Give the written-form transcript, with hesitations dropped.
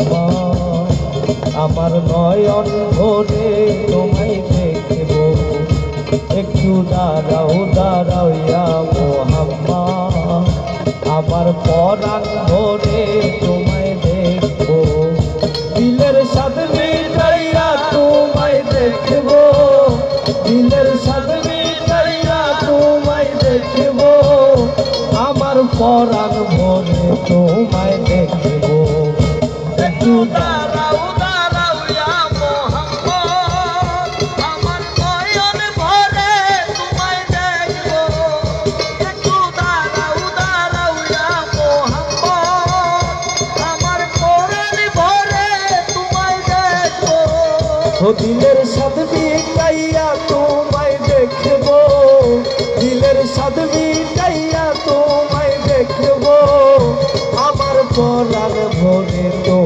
মোহাম্মদ। আমার নয়ন ভরে তোমায় দেখব, একটু দাঁড়াও দাঁড়াও ইয়া মোহাম্মদ। আমার পরাণ ভরে তোমায় দেখব, দিলের স্বাদ মিটাইয়া তোমায় দেখব, দিলের স্বাদ মিটাইয়া তোমায় দেখব। আমার পরাণ ভরে তোমায় দেখব, একটু দাঁড়াও দাঁড়াও ইয়া মোহাম্মদ। আমার নয়ন ভরে তোমায় দেখব, একটু দাঁড়াও দাঁড়াও ইয়া মোহাম্মদ। আমার পরাণ ভরে তোমায় দেখব, দিলের স্বাদ মিটাইয়া তোমায় দেখব, দিলের স্বাদ মিটাইয়া তোমায় দেখব। আমার পরাণ ভরে তো